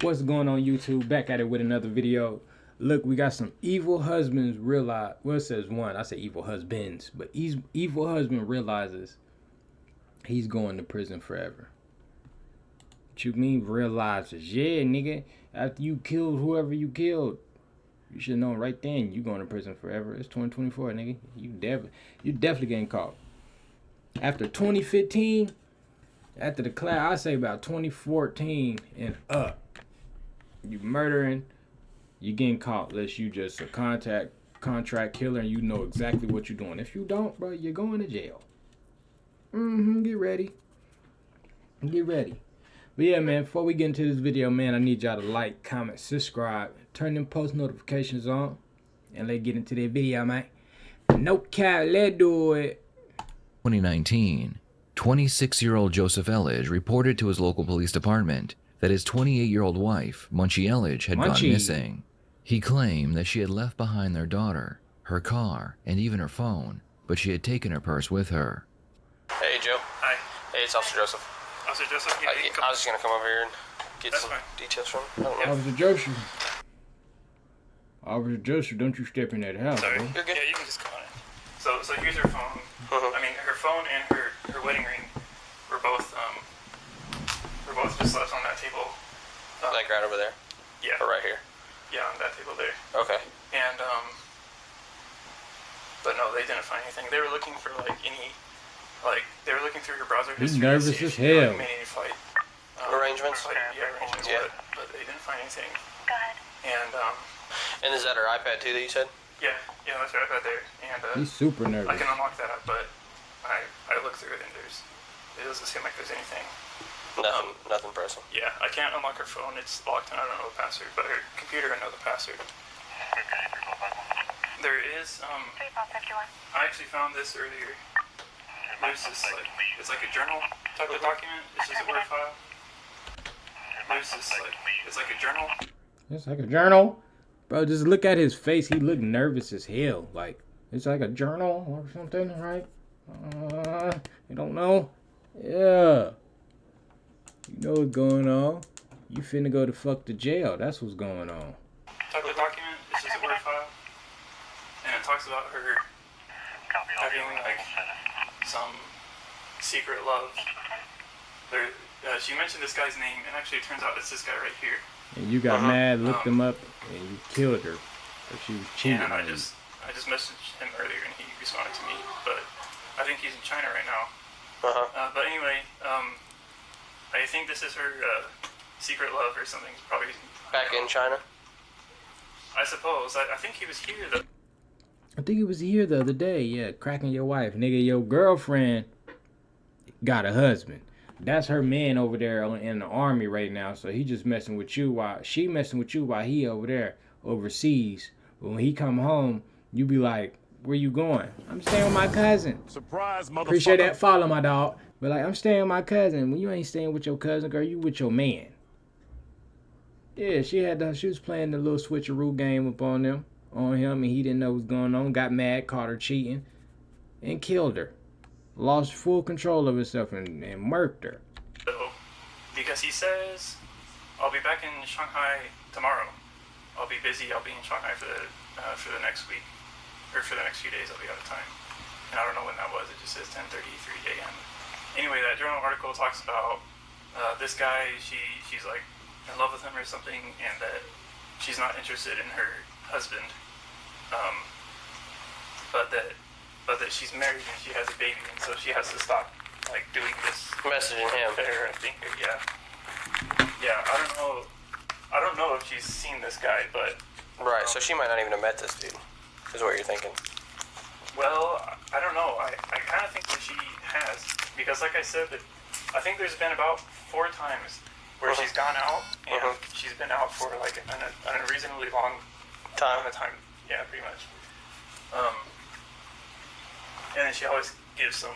What's going on, YouTube? Back at it with another video. Look, we got some evil husbands realize. Well, it says one. I say evil husbands, but evil husband realizes he's going to prison forever. What you mean realizes? Yeah, nigga. After you killed whoever you killed, you should know right then you going to prison forever. It's 2024, nigga. You definitely getting caught. After 2015, after the class, I say about 2014 and up. You murdering, you getting caught unless you just a contract killer and you know exactly what you're doing. If you don't, bro, you're going to jail. Get ready. Get ready. But yeah, man, before we get into this video, man, I need y'all to like, comment, subscribe, turn them post notifications on, and let's get into the video, man. No cap, let's do it. 2019, 26-year-old Joseph Elledge reported to his local police department that his 28-year-old wife, Munchie Elledge, had gone missing. He claimed that she had left behind their daughter, her car, and even her phone, but she had taken her purse with her. Hey, Joe. Hi. Hey, it's Officer Joseph. Officer Joseph? Yeah, I was just going to come over here and get That's some fine. details from him. Officer Joseph. Officer Joseph, don't you step in that house, Sorry. bro. You're good. Yeah, you can just come on in. So here's her phone. I mean, her phone and her wedding ring were both just left on that table. Like right over there? Yeah. Or right here? Yeah, on that table there. Okay. And, but no, they didn't find anything. They were looking for, they were looking through her browser He's history. nervous to see if as she, hell. made any flight. Arrangements? Arrangements, Yeah. but they didn't find anything. Good. And, And is that her iPad too that you said? yeah, that's right about there. And, He's super I nervous. can unlock that, but I looked through it and it doesn't seem like there's anything. Nothing pressing. Yeah, I can't unlock her phone. It's locked and I don't know the password, but her computer, I know the password. There is, 3451. I actually found this earlier. There's this, it's like a journal type of document. It's just a Word file. There's this, it's like a journal. It's like a journal. Bro, just look at his face. He looked nervous as hell. Like, it's like a journal or something, right? You don't know? Yeah. You know what's going on. You finna go to fuck the jail. That's what's going on. Type of document. It's just a Word file. And it talks about her having, some secret love. She mentioned this guy's name, and actually it turns out it's this guy right here. And you got mad, looked him up, and you killed her. But she was cheating And I on you. just messaged him earlier, and he responded to me. But I think he's in China right now. But anyway, I think this is her secret love or something. Probably Back in China? I suppose. I think he was here though. I think he was here the other day. Yeah, cracking your wife. Nigga, your girlfriend got a husband. That's her man over there in the army right now. So he just messing with you while she messing with you while he over there overseas. But when he come home, you be like, where you going? I'm staying with my cousin. Surprise, motherfucker. Appreciate that follow, my dog. But like, I'm staying with my cousin. When you ain't staying with your cousin, girl, you with your man. Yeah, she was playing the little switcheroo game up on him, and he didn't know what was going on. Got mad, caught her cheating, and killed her. Lost full control of herself and murked her. So, because he says, I'll be back in Shanghai tomorrow. I'll be busy. I'll be in Shanghai for the next week, or for the next few days. I'll be out of time. And I don't know when that was. It just says 10:33 a.m. Anyway, that journal article talks about this guy. She's like in love with him or something, and that she's not interested in her husband, but that she's married and she has a baby, and so she has to stop like doing this. Messaging him. I think, yeah. I don't know if she's seen this guy, but Right, so she might not even have met this dude, is what you're thinking. well, I don't know. I kind of think that she has, because like I said, that I think there's been about 4 times where she's gone out and she's been out for like an unreasonably long amount of time. Yeah, pretty much. And then she always gives some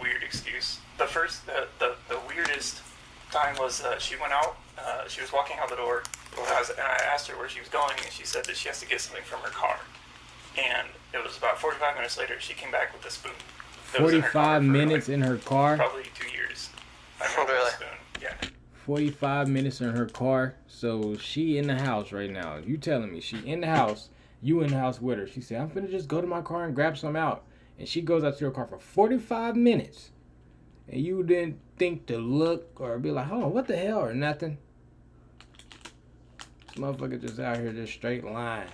weird excuse. The weirdest time was she went out. She was walking out the door, and I asked her where she was going, and she said that she has to get something from her car. And it was about 45 minutes later, she came back with a spoon. 45 minutes in her car? Probably 2 years. I remember Really? the spoon. Yeah. 45 minutes in her car. So she in the house right now. You telling me she in the house, you in the house with her. She said, I'm finna just go to my car and grab some out. And she goes out to your car for 45 minutes. And you didn't think to look or be like, hold on, what the hell, or nothing. This motherfucker just out here just straight lying.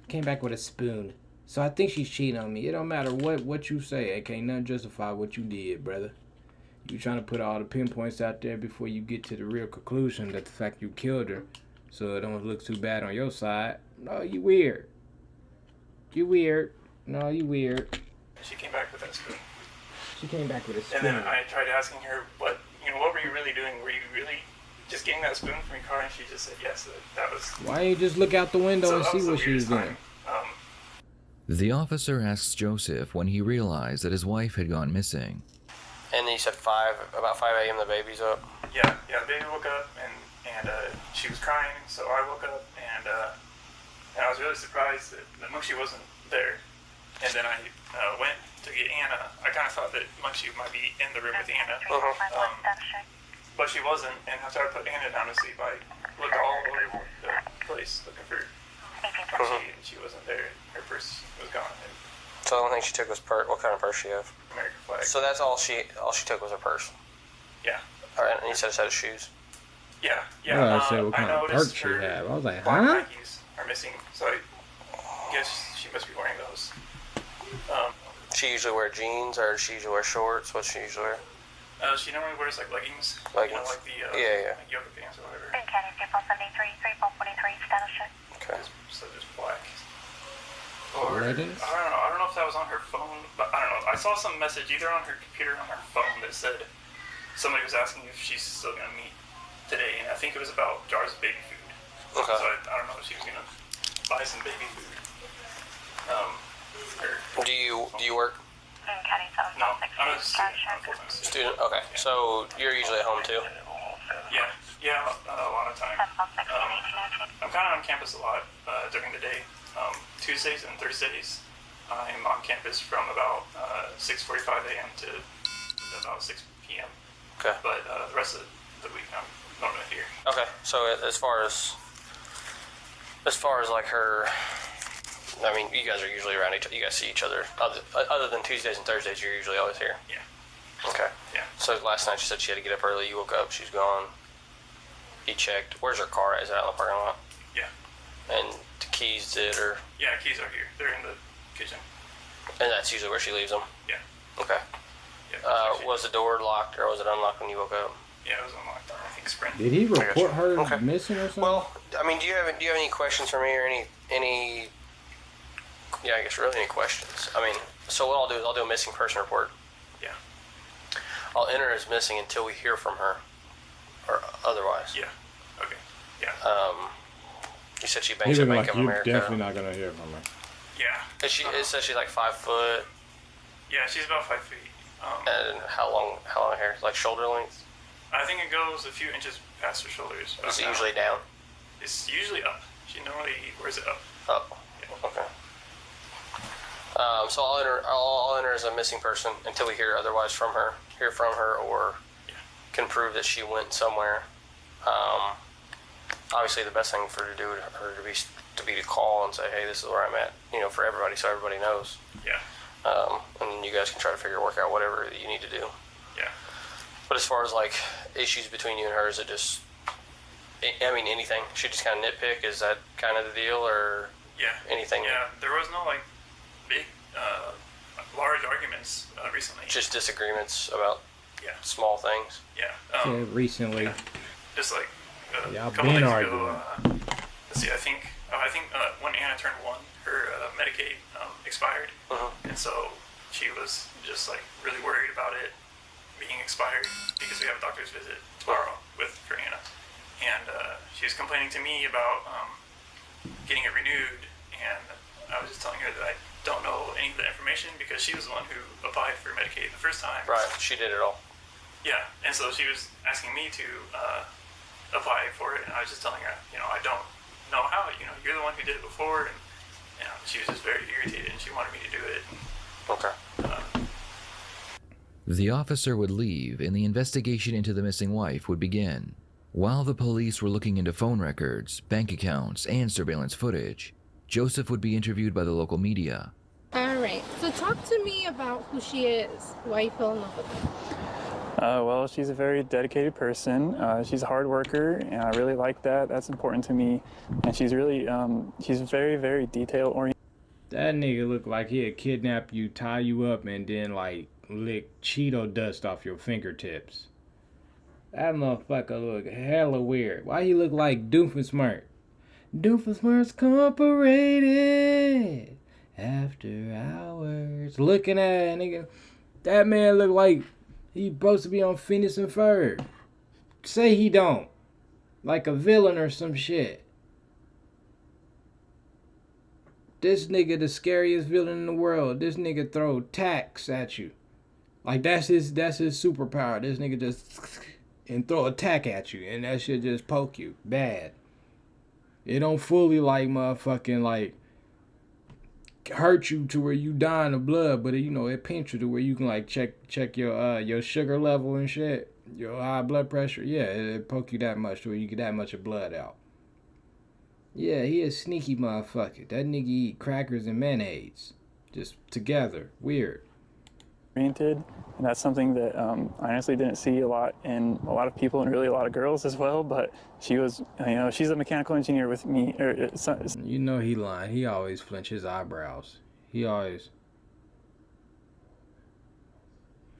Came back with a spoon. So I think she's cheating on me. It don't matter what you say. It can't nothing justify what you did, brother. You trying to put all the pinpoints out there before you get to the real conclusion that the fact you killed her, so it don't look too bad on your side. No, you weird. You weird. No, you weird. She came back with that spoon. She came back with a spoon. And then I tried asking her, what were you really doing? Were you really just getting that spoon from your car? And she just said yes. That was. Why don't you just look out the window and see what she was doing? The officer asks Joseph when he realized that his wife had gone missing. And then you said about 5 a.m. the baby's up. Yeah, the baby woke up and she was crying, so I woke up and I was really surprised that Munchie wasn't there. And then I went to get Anna. I kind of thought that Munchie might be in the room with Anna, but she wasn't. And after I put Anna down to sleep, I looked all over the place looking for her. She wasn't there. Her purse was gone. So the only thing she took was purse. What kind of purse she have? American flag. So that's all she took was her purse. Yeah. All right, and you said a set of shoes. Yeah. I said what kind of purse she had. I was like, huh? Black Nikes are missing, so I guess she must be wearing those. She usually wear jeans, or she usually wear shorts. What she usually wear? She normally wears like leggings. Leggings. You know, like the Yeah. like yoga pants or whatever. Okay. So just black. Leggings? I don't know if that was on her phone, but I don't know. I saw some message either on her computer or on her phone that said somebody was asking if she's still gonna meet today, and I think it was about jars of baby food. Okay. So I don't know if she was gonna buy some baby food. Do you work? No, I'm a student. I'm a full-time student. Student. Okay. So you're usually at home too. Yeah, a lot of time. I'm kind of on campus a lot during the day. Tuesdays and Thursdays, I'm on campus from about 6:45 a.m. to about 6 p.m. Okay. But the rest of the week, I'm normally here. Okay. So as far as like her, I mean, you guys are usually around each other. You guys see each other. Other than Tuesdays and Thursdays, you're usually always here. Yeah. Okay. Yeah. So last night she said she had to get up early. You woke up. She's gone. He checked. Where's her car at? Is it out in the parking lot? Yeah. And the keys did, or? Yeah, keys are here. They're in the kitchen. And that's usually where she leaves them? Yeah. Okay. Yeah. Was the door locked, or was it unlocked when you woke up? Yeah, it was unlocked. I think Sprint. Did he report her Okay. missing or something? Well, I mean, do you have any questions for me, or any? Yeah, I guess really any questions. I mean, so what I'll do is I'll do a missing person report. Yeah. I'll enter as missing until we hear from her, or otherwise. Yeah. Okay. Yeah. You said she He banks was at Bank like, of you're America. definitely not gonna hear from her. Yeah. It says she's like 5 foot. Yeah, she's about 5 feet. And how long hair? Like shoulder length? I think it goes a few inches past her shoulders. Is it usually down? It's usually up. She normally wears it up. Up. Yeah. Okay. So I'll enter as a missing person until we hear otherwise from her, or can prove that she went somewhere. Obviously, the best thing for her to do to be to call and say, hey, this is where I'm at, for everybody, so everybody knows. Yeah. And then you guys can try to work out whatever you need to do. Yeah. But as far as like issues between you and her, is it just, I mean, anything? She just kind of nitpick? Is that kind of the deal, or anything? Yeah, there was no like big, large arguments recently. Just disagreements about small things. Yeah. Recently. Yeah. Just like a y'all couple been days arguing. ago. Let's see. I think when Anna turned 1, her Medicaid expired, and so she was just like really worried about it being expired because we have a doctor's visit tomorrow for Anna, and she was complaining to me about getting it renewed, and I was just telling her that I don't know any of the information because she was the one who applied for Medicaid the first time. Right, she did it all. Yeah, and so she was asking me to apply for it, and I was just telling her, I don't know how. You're the one who did it before, and she was just very irritated, and she wanted me to do it. Okay. The officer would leave and the investigation into the missing wife would begin. While the police were looking into phone records, bank accounts, and surveillance footage, Joseph would be interviewed by the local media. Alright, so talk to me about who she is, why you fell in love with her. Well, she's a very dedicated person. She's a hard worker, and I really like that. That's important to me. And she's really, she's very, very detail oriented. That nigga look like he'd kidnap you, tie you up, and then like lick Cheeto dust off your fingertips. That motherfucker look hella weird. Why he look like Doofenshmirtz? Doofenshmirtz Incorporated. After hours. Looking at that nigga. That man look like he supposed to be on Phineas and Ferb. Say he don't. Like a villain or some shit. This nigga the scariest villain in the world. This nigga throw tacks at you. Like that's his superpower. This nigga just and throw a tack at you and that shit just poke you. Bad. It don't fully like motherfucking like hurt you to where you dying of blood, but it pinch you to where you can like check your sugar level and shit, your high blood pressure. Yeah, it poke you that much to where you get that much of blood out. Yeah, he a sneaky motherfucker. That nigga eat crackers and mayonnaise just together. Weird. And that's something that I honestly didn't see a lot in a lot of people and really a lot of girls as well. But she was, she's a mechanical engineer with me. You know he lying. He always flinch his eyebrows. He always.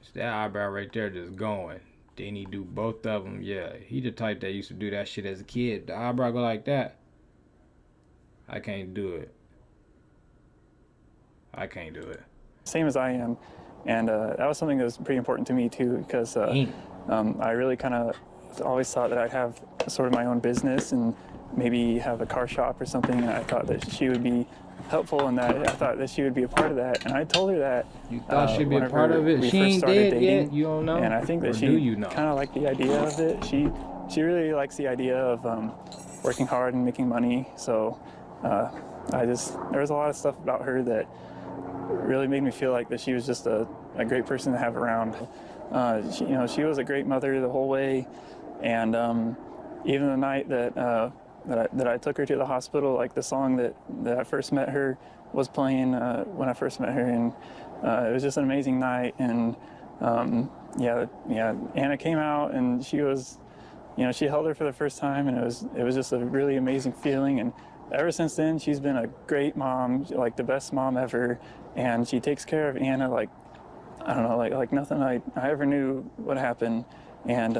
It's that eyebrow right there just going. Then he do both of them. Yeah, he the type that used to do that shit as a kid. The eyebrow go like that. I can't do it. I can't do it. Same as I am. And that was something that was pretty important to me too, because I really kind of always thought that I'd have sort of my own business and maybe have a car shop or something. And I thought that she would be helpful in that. I thought that she would be a part of that. And I told her that. You thought she'd be a part of it? She ain't dead yet? You don't know? And I think that she kind of liked the idea of it. She really likes the idea of working hard and making money. So there was a lot of stuff about her that really made me feel like that she was just a great person to have around. She was a great mother the whole way, and even the night that I took her to the hospital, like the song that I first met her was playing when I first met her, and it was just an amazing night. And Anna came out, and she was, she held her for the first time, and it was just a really amazing feeling. And ever since then, she's been a great mom, like the best mom ever. And she takes care of Anna like, I don't know, like nothing I ever knew would happen. And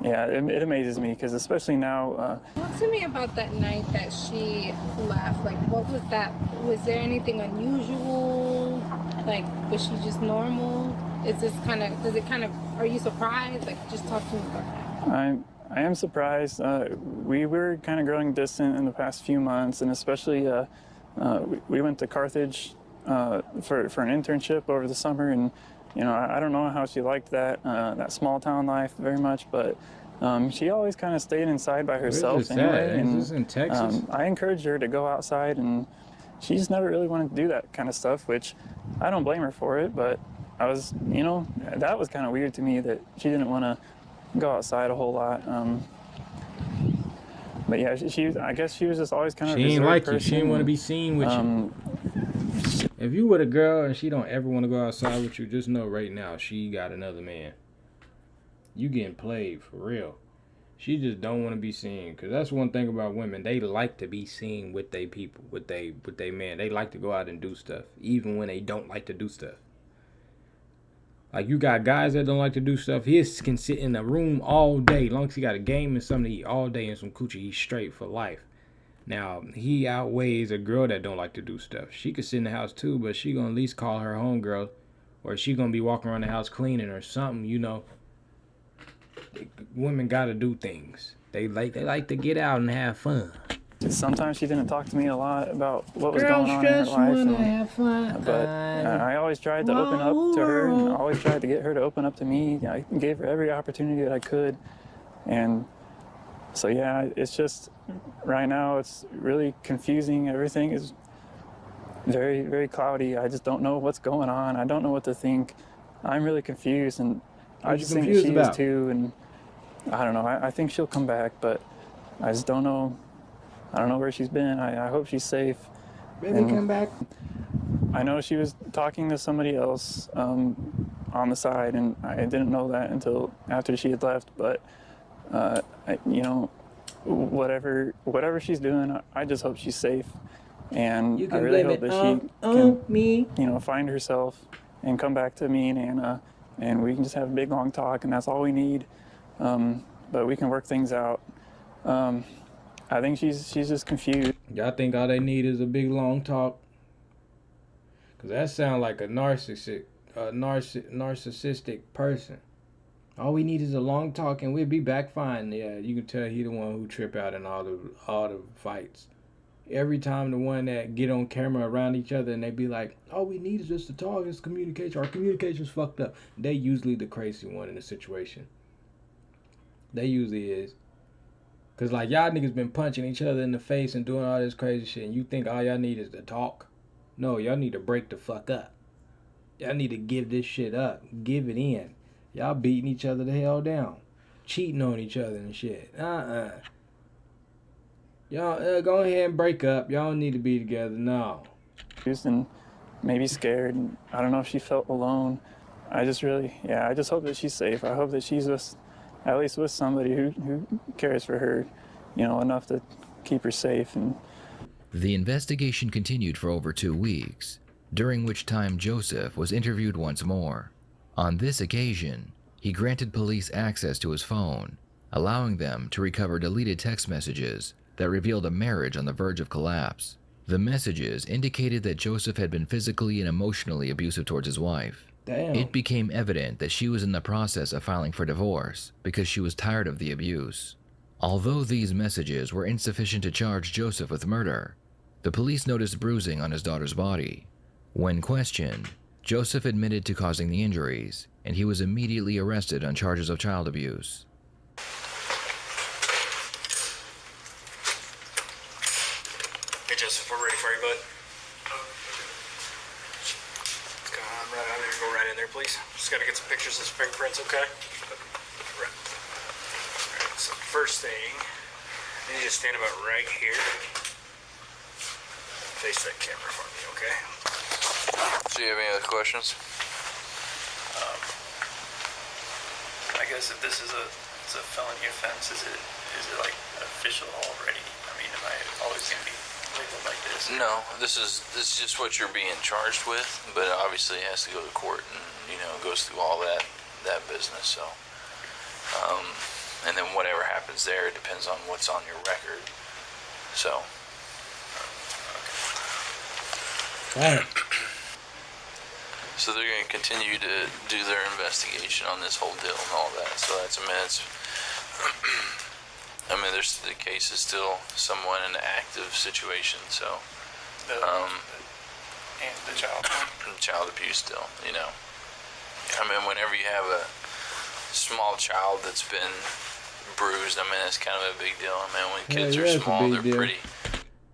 it amazes me, because especially now. Talk to me about that night that she left. Like, what was that? Was there anything unusual? Like, was she just normal? Are you surprised? Like, just talk to me about that. I am surprised. We were kind of growing distant in the past few months, and especially we went to Carthage for an internship over the summer, and I don't know how she liked that small town life very much, but she always kind of stayed inside by herself anyway. And is this in Texas? I encouraged her to go outside, and she just never really wanted to do that kind of stuff, which I don't blame her for it. But I was, that was kind of weird to me that she didn't want to go outside a whole lot. But yeah, I guess she was just always kind of. She ain't like you. She didn't want to be seen with you. If you with a girl and she don't ever want to go outside with you, just know right now she got another man. You getting played for real. She just don't want to be seen, because that's one thing about women. They like to be seen with their people, with they man. They like to go out and do stuff, even when they don't like to do stuff. Like, you got guys that don't like to do stuff. He can sit in a room all day. As long as he got a game and something to eat all day and some coochie, he's straight for life. Now, he outweighs a girl that don't like to do stuff. She could sit in the house too, but she gonna at least call her homegirl, or she gonna be walking around the house cleaning or something, Women gotta do things. They like to get out and have fun. Sometimes she didn't talk to me a lot about what was going on in her life. Have fun. But I always tried to open up to her, and I always tried to get her to open up to me. I gave her every opportunity that I could. And so, yeah, it's just, right now, it's really confusing. Everything is very, very cloudy. I just don't know what's going on. I don't know what to think. I'm really confused, and I What just you think that confused she about? is too, and I don't know. I think she'll come back, but I just don't know. I don't know where she's been. I hope she's safe. Baby, And come back. I know she was talking to somebody else on the side, and I didn't know that until after she had left. But you know, whatever she's doing, I just hope she's safe, and You I can really blame hope it that she on can, me. you know, find herself and come back to me and Anna, and we can just have a big long talk, and that's all we need. But we can work things out. I think she's just confused. Y'all think all they need is a big long talk? Cause that sound like a narcissistic person. All we need is a long talk and we'll be back fine. Yeah, you can tell he the one who trip out in all the fights. Every time the one that get on camera around each other and they be like, all we need is just to talk, it's communication. Our communication's fucked up. They usually the crazy one in the situation. They usually is. Cause like y'all niggas been punching each other in the face and doing all this crazy shit, and you think all y'all need is to talk? No, y'all need to break the fuck up. Y'all need to give this shit up. Give it in. Y'all beating each other the hell down. Cheating on each other and shit. Y'all go ahead and break up. Y'all don't need to be together. No. And maybe scared. And I don't know if she felt alone. I just hope that she's safe. I hope that she's at least with somebody who cares for her, you know, enough to keep her safe. And The investigation continued for over 2 weeks, during which time Joseph was interviewed once more. On this occasion, he granted police access to his phone, allowing them to recover deleted text messages that revealed a marriage on the verge of collapse. The messages indicated that Joseph had been physically and emotionally abusive towards his wife. Damn. It became evident that she was in the process of filing for divorce because she was tired of the abuse. Although these messages were insufficient to charge Joseph with murder, the police noticed bruising on his daughter's body. When questioned, Joseph admitted to causing the injuries, and he was immediately arrested on charges of child abuse. Hey Joseph, we're ready for you, bud. Come on, right out there. Go right in there, please. Just gotta get some pictures of some fingerprints, okay? Right. Alright, so first thing, I need you to stand about right here. Face that camera for me, okay? Do you have any other questions? I guess if this is a felony offense, is it like official already? I mean, am I always gonna be labeled like this? No, this is just what you're being charged with, but obviously it has to go to court and, you know, it goes through all that business, so and then whatever happens there, it depends on what's on your record. So so they're going to continue to do their investigation on this whole deal and all that. So that's, the case is still somewhat an active situation. So, And the child. child abuse still, you know. I mean, whenever you have a small child that's been bruised, I mean, that's kind of a big deal. I mean, when kids are small, they're pretty.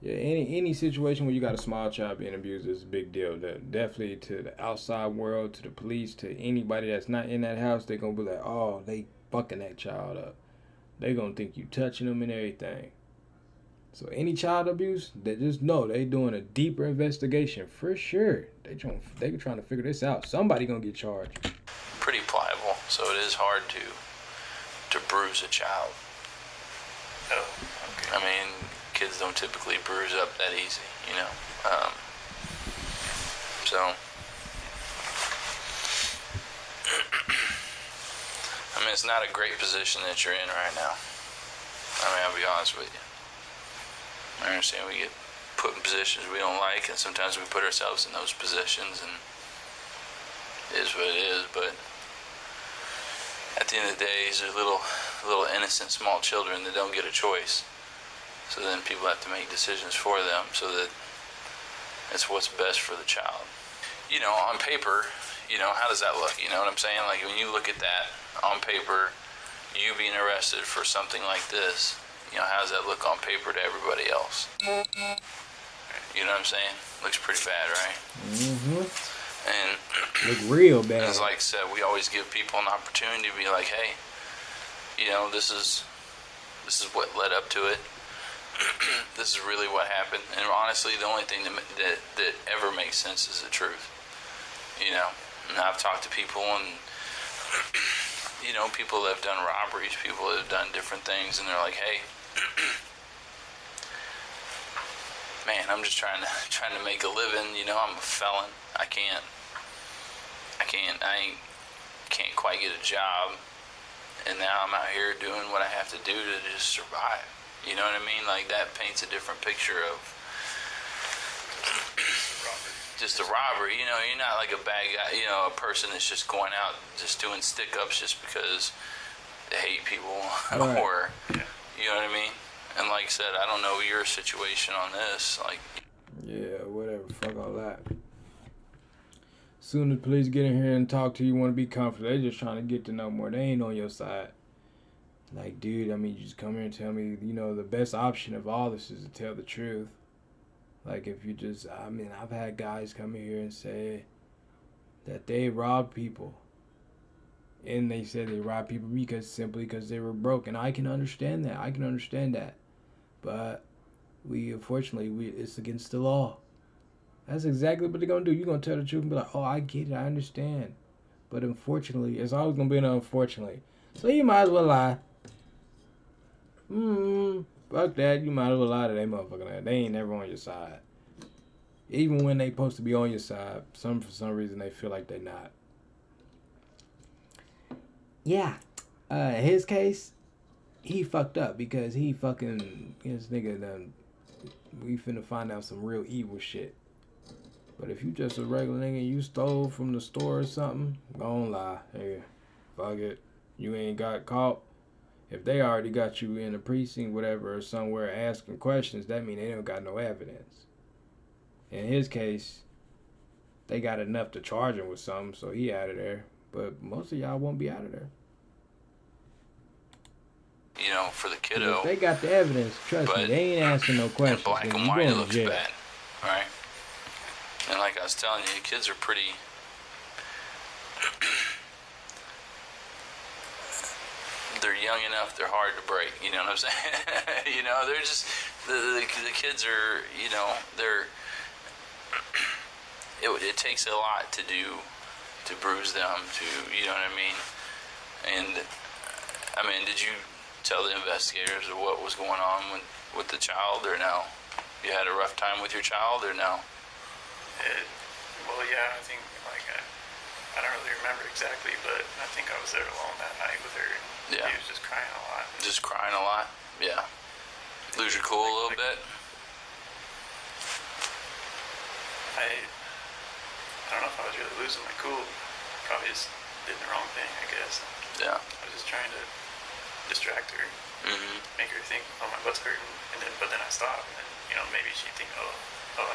Yeah, any situation where you got a small child being abused is a big deal. Definitely to the outside world, to the police, to anybody that's not in that house, they're going to be like, oh, they fucking that child up. They're going to think you touching them and everything. So any child abuse, they just know they doing a deeper investigation for sure. They trying to figure this out. Somebody going to get charged. Pretty pliable, so it is hard to bruise a child. Oh, okay. I mean, kids don't typically bruise up that easy, you know. So, I mean, it's not a great position that you're in right now. I mean, I'll be honest with you. I understand we get put in positions we don't like, and sometimes we put ourselves in those positions, and it is what it is, but at the end of the day, these are little innocent small children that don't get a choice. So then people have to make decisions for them so that it's what's best for the child. You know, on paper, you know, how does that look? You know what I'm saying? Like when you look at that on paper, you being arrested for something like this, you know, how does that look on paper to everybody else? You know what I'm saying? Looks pretty bad, right? Mm-hmm. And Look real bad. as like I said, we always give people an opportunity to be like, hey, you know, this is what led up to it. This is really what happened. And honestly, the only thing that ever makes sense is the truth. You know, and I've talked to people, and you know, people that have done robberies, people that have done different things, and they're like, hey, man, I'm just trying to make a living. You know, I'm a felon. I can't quite get a job, and now I'm out here doing what I have to do to just survive. You know what I mean? Like, that paints a different picture of just a robbery. You know, you're not like a bad guy, you know, a person that's just going out just doing stick-ups just because they hate people Right. or, you know what I mean? And like I said, I don't know your situation on this. Like, yeah, whatever. Fuck all that. Soon as police get in here and talk to you, want to be comfortable. They just trying to get to know more. They ain't on your side. Like, dude, I mean, you just come here and tell me, you know, the best option of all this is to tell the truth. Like, if you just, I mean, I've had guys come here and say that they robbed people. And they said they robbed people simply because they were broke. And I can understand that. I can understand that. But unfortunately, it's against the law. That's exactly what they're going to do. You're going to tell the truth and be like, oh, I get it. I understand. But unfortunately, it's always going to be an unfortunately. So you might as well lie. Fuck that. You might as well lie to they motherfucking. They ain't never on your side. Even when they supposed to be on your side, for some reason they feel like they're not. Yeah. His case, he fucked up because he fucking, this nigga done, we finna find out some real evil shit. But if you just a regular nigga and you stole from the store or something, don't lie. Hey, fuck it. You ain't got caught. If they already got you in a precinct, whatever, or somewhere asking questions, that mean they don't got no evidence. In his case, they got enough to charge him with something, so he out of there. But most of y'all won't be out of there. you know, for the kiddo. If they got the evidence, trust me, they ain't asking no questions. In black and white, it looks bad, right? And like I was telling you, kids are pretty. They're young enough, they're hard to break, you know what I'm saying? You know, they're just, the kids are, you know, they're, it takes a lot to bruise them, you know what I mean? And, I mean, did you tell the investigators what was going on with the child, or no? You had a rough time with your child, or no? Well, yeah, I think, like, I don't really remember exactly, but I think I was there alone that night with her. Yeah. He was just crying a lot. Just crying a lot? Yeah. Lose your cool a little bit? I don't know if I was really losing my cool. Probably just did the wrong thing, I guess. Yeah. I was just trying to distract her, make her think, oh, my butt's hurting, but then I stopped, and then, you know, maybe she'd think, oh,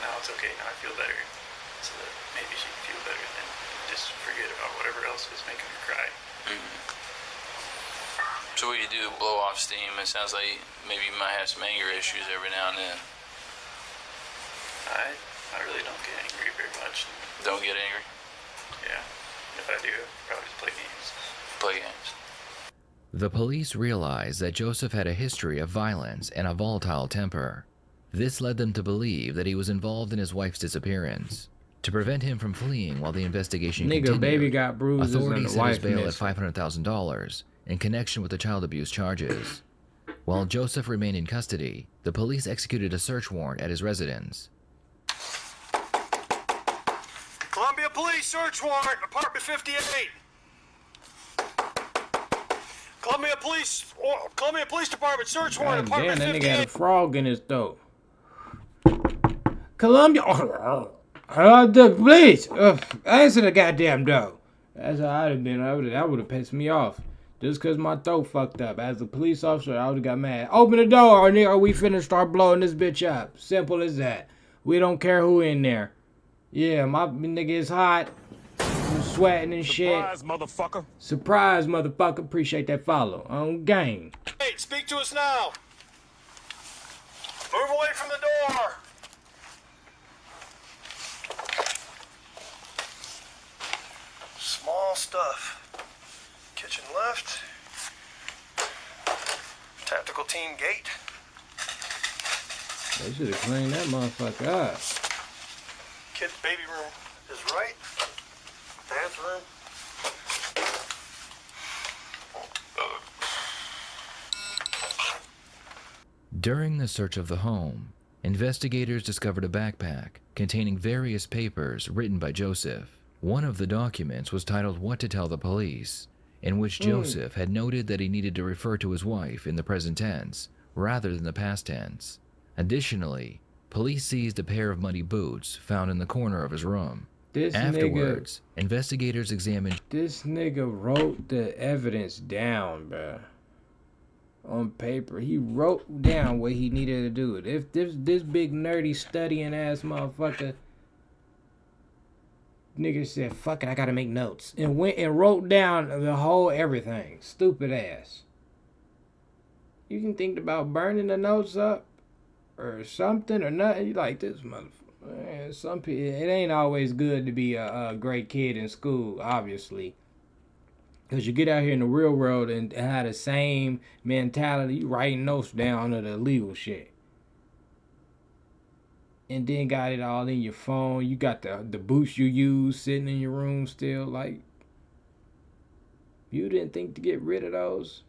now it's okay, now I feel better, so that maybe she'd feel better, and then just forget about whatever else was making her cry. So what do you do to blow off steam? It sounds like maybe you might have some anger issues every now and then. I really don't get angry very much. Don't get angry? Yeah. If I do, I'd probably just play games. Play games. The police realized that Joseph had a history of violence and a volatile temper. This led them to believe that he was involved in his wife's disappearance. To prevent him from fleeing while the investigation continued, baby got bruises authorities and the set his bail wife at $500,000 in connection with the child abuse charges. While Joseph remained in custody, the police executed a search warrant at his residence. Columbia Police search warrant, apartment 58. Columbia Police Department search warrant, God damn, apartment that 58. nigga had a frog in his throat. Columbia. The police. Answer the goddamn door. That's how I'd have been. That would have pissed me off. Just because my throat fucked up. As a police officer, I would have got mad. Open the door, or we finna start blowing this bitch up. Simple as that. We don't care who in there. Yeah, my nigga is hot. I'm sweating and shit. Surprise, motherfucker. Surprise, motherfucker. Appreciate that follow. On game. Hey, speak to us now. Move away from the door. Small stuff. Kitchen left. Tactical team gate. They should have cleaned that motherfucker up. Kid's baby room is right. Bathroom. During the search of the home, investigators discovered a backpack containing various papers written by Joseph. One of the documents was titled "What to Tell the Police," in which Joseph had noted that he needed to refer to his wife in the present tense rather than the past tense. Additionally, police seized a pair of muddy boots found in the corner of his room. Afterwards, investigators examined. This nigga wrote the evidence down, bruh. On paper, he wrote down what he needed to do. If this big nerdy studying ass motherfucker, nigga said, "Fuck it, I gotta make notes," and went and wrote down the whole everything. Stupid ass. You can think about burning the notes up or something or nothing. You like this motherfucker. Man, some people, it ain't always good to be a great kid in school, obviously. Because you get out here in the real world and have the same mentality. You writing notes down of the illegal shit. And then got it all in your phone. You got the boots you use sitting in your room still. Like, you didn't think to get rid of those?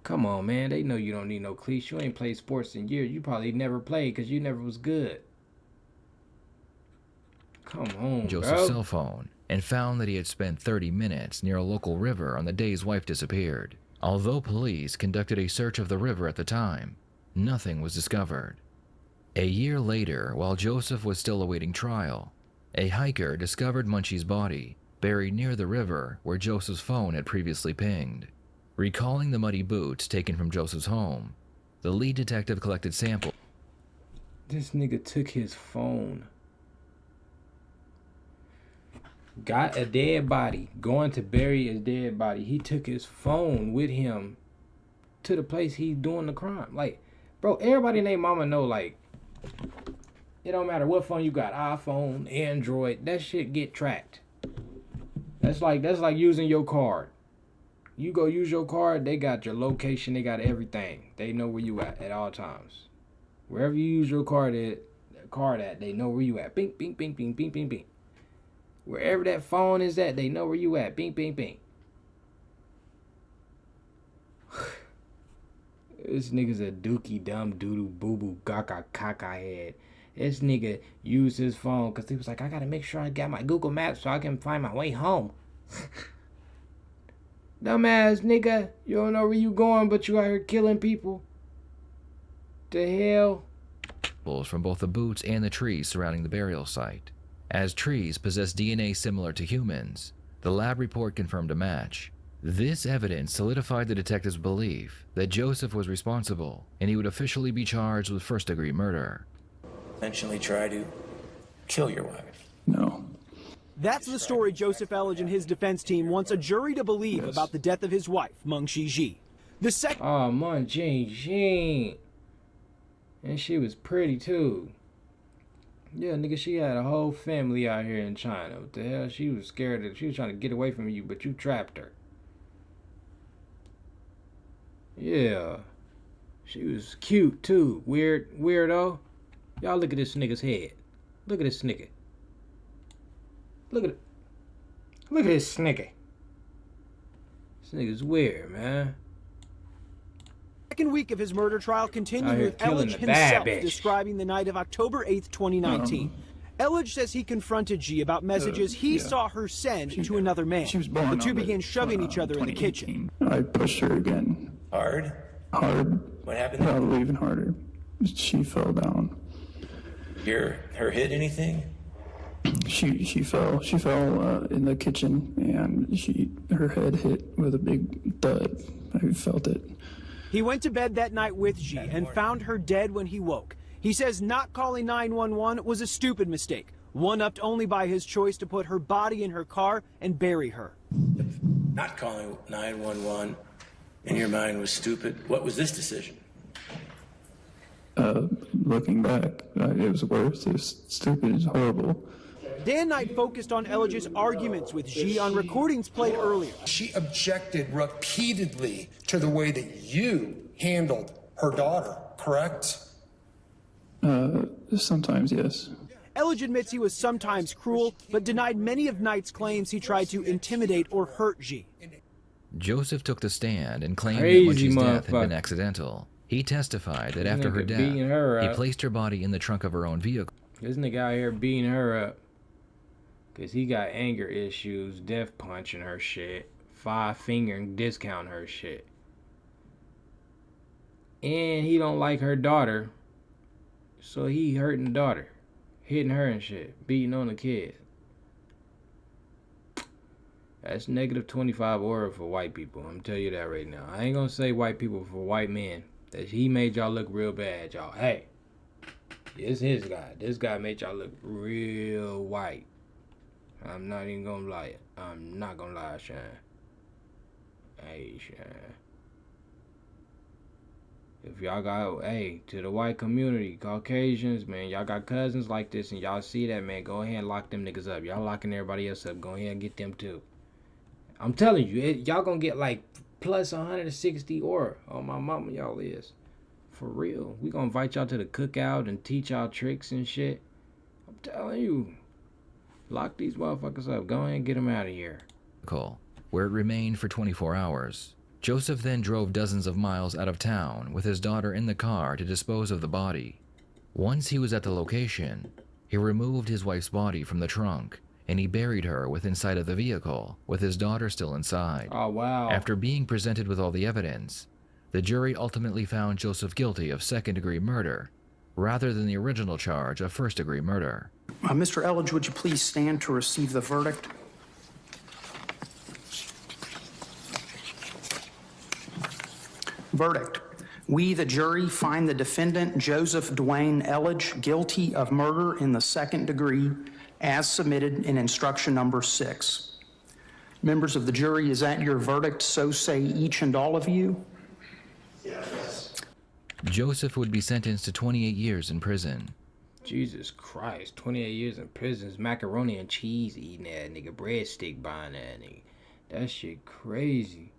Come on, man. They know you don't need no cleats. You ain't played sports in years. You probably never played because you never was good. Come on, Joseph's cell phone and found that he had spent 30 minutes near a local river on the day his wife disappeared. Although police conducted a search of the river at the time, nothing was discovered. A year later, while Joseph was still awaiting trial, a hiker discovered Munchie's body buried near the river where Joseph's phone had previously pinged. Recalling the muddy boots taken from Joseph's home, the lead detective collected samples. This nigga took his phone. Got a dead body, going to bury his dead body. He took his phone with him to the place he's doing the crime. Like, bro, everybody named mama know, like, it don't matter what phone you got, iPhone, Android, that shit get tracked. That's like using your card. You go use your card, they got your location, they got everything. They know where you at all times. Wherever you use your card at, they know where you at. Bing, bing, bing, bing, bing, bing, bing. Wherever that phone is at, they know where you at. Bing, bing, bing. This nigga's a dookie, dumb, doodoo, boo-boo, gaga, caca head. This nigga used his phone because he was like, I gotta make sure I got my Google Maps so I can find my way home. Dumbass nigga, you don't know where you going, but you out here killing people. The hell? From both the boots and the trees surrounding the burial site. As trees possess DNA similar to humans, the lab report confirmed a match. This evidence solidified the detective's belief that Joseph was responsible and he would officially be charged with first-degree murder. Intentionally try to kill your wife? No. That's the story Joseph Elledge and his defense team wants a jury to believe about the death of his wife, Meng Shiji. The second. Oh, Meng Shiji. And she was pretty too. Yeah, nigga, she had a whole family out here in China. What the hell? She was scared that she was trying to get away from you, but you trapped her. Yeah. She was cute too. Weirdo. Y'all look at this nigga's head. Look at this nigga. Look at this nigga. This nigga's weird, man. Second week of his murder trial continued with Elledge himself describing the night of October 8th, 2019. Elledge says he confronted G about messages he saw her send to another man. The two began shoving each other in the kitchen. I pushed her again. Hard? Hard. What happened? Probably even harder. She fell down. Her hit anything? She fell in the kitchen, and her head hit with a big thud. I felt it. He went to bed that night with G and found her dead when he woke. He says not calling 911 was a stupid mistake, one-upped only by his choice to put her body in her car and bury her. Not calling 911 in your mind was stupid. What was this decision? Looking back, it was worse. It was stupid. It was horrible. Dan Knight focused on Elledge's arguments with G on recordings played earlier. She objected repeatedly to the way that you handled her daughter, correct? Sometimes, yes. Elledge admits he was sometimes cruel, but denied many of Knight's claims he tried to intimidate or hurt G. Joseph took the stand and claimed Crazy that Munchie's death had been motherfucker. accidental. He testified that after her Nigga death, beating her he up. placed her body in the trunk of her own vehicle. This nigga out here beating her up because he got anger issues, death punching her shit, 5-finger and discount her shit. And he don't like her daughter, so he hurting the daughter, hitting her and shit, beating on the kid. That's negative 25 aura for white people. I'm telling you that right now. I ain't gonna say white people for white men. That he made y'all look real bad, y'all. Hey, it's his guy. This guy made y'all look real white. I'm not even gonna lie. I'm not gonna lie, Shine. Hey, Shine. If y'all got, hey, to the white community, Caucasians, man, y'all got cousins like this and y'all see that, man, go ahead and lock them niggas up. Y'all locking everybody else up. Go ahead and get them too. I'm telling you, y'all gonna get like plus 160 aura. Oh, my mama, y'all is. For real. We gonna invite y'all to the cookout and teach y'all tricks and shit. I'm telling you. Lock these motherfuckers up. Go ahead and get them out of here. Where it remained for 24 hours. Joseph then drove dozens of miles out of town with his daughter in the car to dispose of the body. Once he was at the location, he removed his wife's body from the trunk and he buried her within inside of the vehicle with his daughter still inside. Oh, wow. After being presented with all the evidence, the jury ultimately found Joseph guilty of second-degree murder rather than the original charge of first-degree murder. Mr. Elledge, would you please stand to receive the verdict? Verdict. We, the jury, find the defendant, Joseph Dwayne Elledge, guilty of murder in the second degree as submitted in instruction number 6. Members of the jury, is that your verdict? So say each and all of you. Yes. Joseph would be sentenced to 28 years in prison. Jesus Christ, 28 years in prison. Macaroni and cheese eating that nigga. Breadstick buying that nigga. That shit crazy.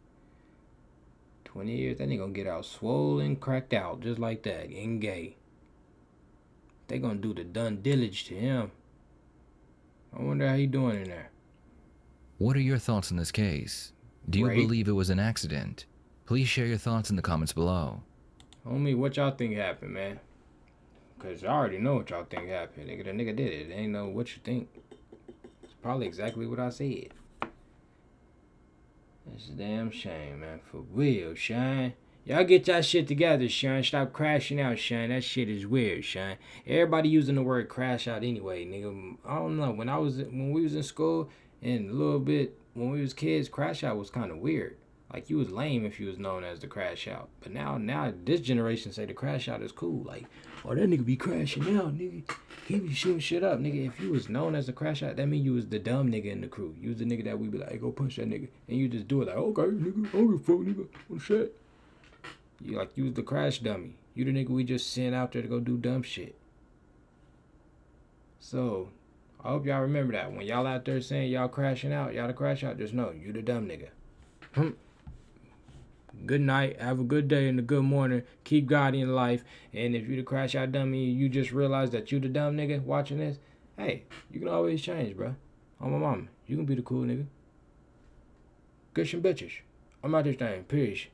20 years, that nigga gonna get out swollen, cracked out, just like that, and gay. They gonna do the done diligence to him. I wonder how he doing in there. What are your thoughts on this case? Do you believe it was an accident? Please share your thoughts in the comments below. Homie, what y'all think happened, man? Because I already know what y'all think happened. Nigga, the nigga did it. They ain't know what you think. It's probably exactly what I said. It's a damn shame, man. For real, Shine. Y'all get y'all shit together, Shine. Stop crashing out, Shine. That shit is weird, Shine. Everybody using the word crash out anyway, nigga. I don't know. When we was in school and a little bit when we was kids, crash out was kind of weird. Like, you was lame if you was known as the crash out. But now this generation say the crash out is cool. Like, oh, that nigga be crashing out, nigga. He be shooting shit up, nigga. If you was known as the crash out, that mean you was the dumb nigga in the crew. You was the nigga that we be like, hey, go punch that nigga. And you just do it like, okay, nigga, I don't give a fuck, nigga. What shit? You was the crash dummy. You the nigga we just sent out there to go do dumb shit. So, I hope y'all remember that. When y'all out there saying y'all crashing out, y'all the crash out, just know you the dumb nigga. Good night. Have a good day and a good morning. Keep God in life. And if you the crash out dummy, you just realize that you the dumb nigga watching this, hey, you can always change, bro. On my mama. You can be the cool nigga. Good and bitches. I'm out this thing. Peace.